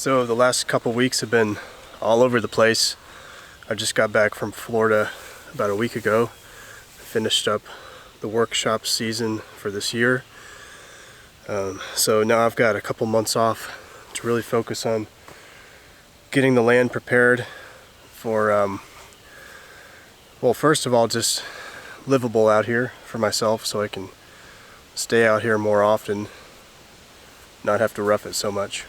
So the last couple weeks have been all over the place. I just got back from Florida about a week ago. Finished up the workshop season for this year. So now I've got a couple months off to really focus on getting the land prepared for, well, first of all, just livable out here for myself so I can stay out here more often, not have to rough it so much.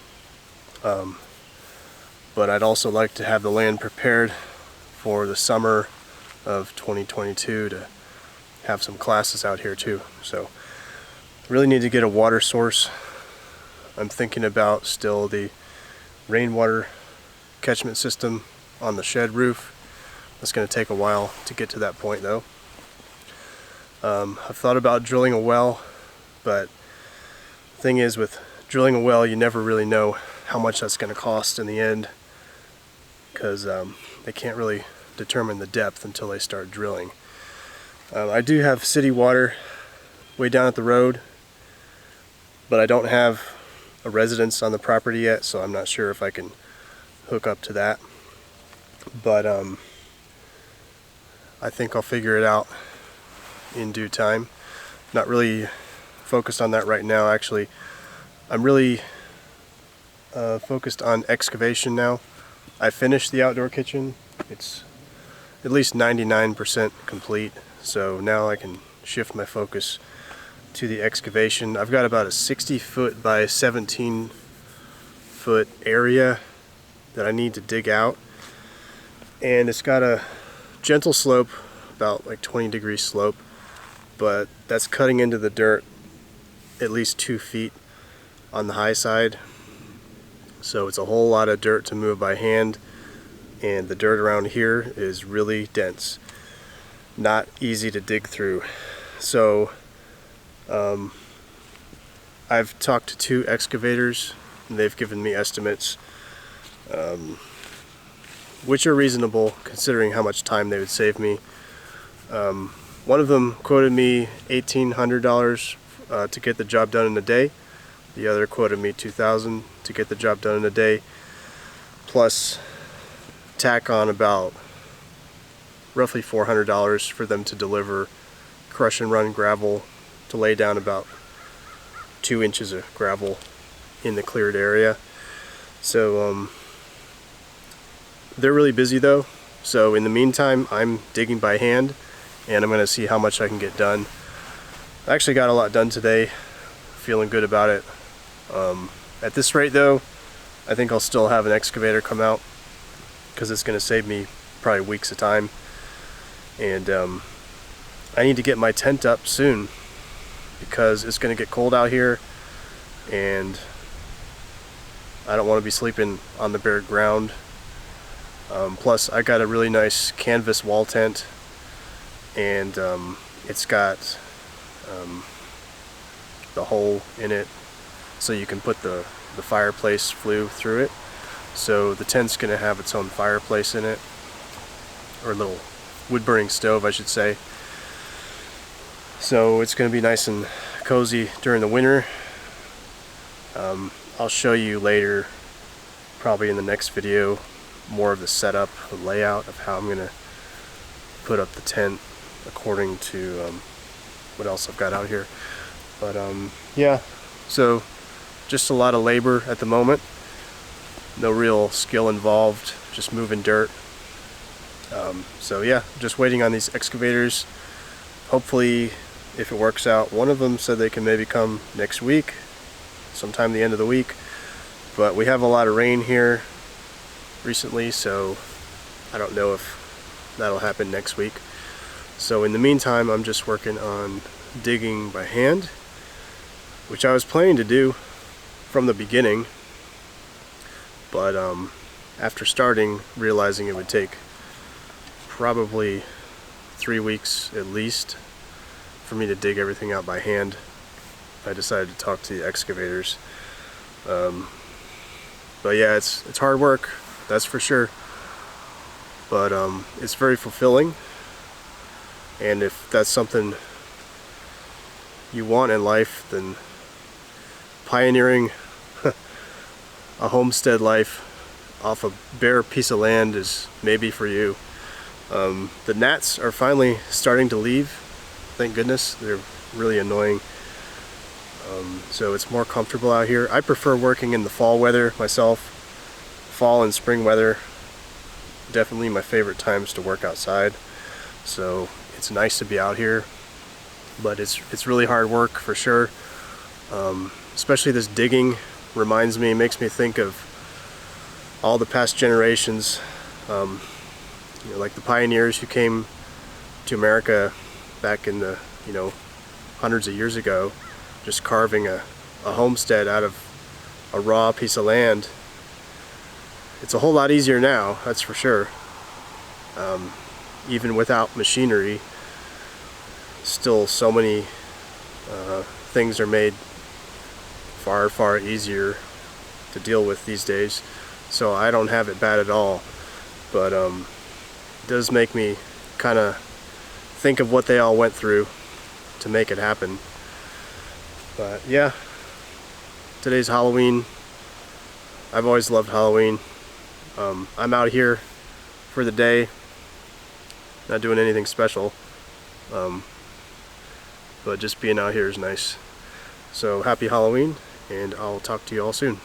But I'd also like to have the land prepared for the summer of 2022 to have some classes out here too. So really need to get a water source. I'm thinking about still the rainwater catchment system on the shed roof. That's going to take a while to get to that point though. I've thought about drilling a well, but the thing is, with drilling a well, you never really know how much that's going to cost in the end, because they can't really determine the depth until they start drilling. I do have city water way down at the road, but I don't have a residence on the property yet, so I'm not sure if I can hook up to that. But I think I'll figure it out in due time. Not really focused on that right now, actually. I'm really focused on excavation now. I finished the outdoor kitchen. It's at least 99% complete, so now I can shift my focus to the excavation. I've got about a 60-foot by 17-foot area that I need to dig out, and it's got a gentle slope, about like 20-degree slope, but that's cutting into the dirt at least 2 feet on the high side. So it's a whole lot of dirt to move by hand, and the dirt around here is really dense, not easy to dig through. So I've talked to 2 excavators, and they've given me estimates, which are reasonable considering how much time they would save me. One of them quoted me $1,800 to get the job done in a day. The other quoted me $2,000 to get the job done in a day, plus tack on about roughly $400 for them to deliver crush and run gravel to lay down about 2 inches of gravel in the cleared area. So they're really busy though, so in the meantime I'm digging by hand, and I'm going to see how much I can get done. I actually got a lot done today, feeling good about it. At this rate though, I think I'll still have an excavator come out, because it's going to save me probably weeks of time. And I need to get my tent up soon, because it's going to get cold out here, and I don't want to be sleeping on the bare ground. Plus I got a really nice canvas wall tent, and it's got the hole in it so you can put the fireplace flue through it. So the tent's going to have its own fireplace in it, or a little wood burning stove I should say. So it's going to be nice and cozy during the winter. I'll show you later, probably in the next video, more of the setup, the layout of how I'm going to put up the tent according to what else I've got out here. But yeah, so just a lot of labor at the moment, no real skill involved, just moving dirt. So yeah, just waiting on these excavators. Hopefully, if it works out, one of them said they can maybe come next week, sometime the end of the week, but we have a lot of rain here recently, so I don't know if that'll happen next week. So in the meantime, I'm just working on digging by hand, which I was planning to do from the beginning, but after starting, realizing it would take probably 3 weeks at least for me to dig everything out by hand, I decided to talk to the excavators. But yeah, it's hard work, that's for sure, but it's very fulfilling. And if that's something you want in life, then pioneering a homestead life off a bare piece of land is maybe for you. The gnats are finally starting to leave, thank goodness. They're really annoying. So it's more comfortable out here. I prefer working in the fall weather myself. Fall and spring weather, definitely my favorite times to work outside. So it's nice to be out here, but it's really hard work for sure. Especially this digging makes me think of all the past generations, like the pioneers who came to America back in the hundreds of years ago, just carving a homestead out of a raw piece of land. It's a whole lot easier now, that's for sure. Even without machinery, still so many things are made far easier to deal with these days. So I don't have it bad at all, but it does make me kind of think of what they all went through to make it happen. But yeah, today's Halloween. I've always loved Halloween. I'm out here for the day, not doing anything special, but just being out here is nice. So happy Halloween, and I'll talk to you all soon.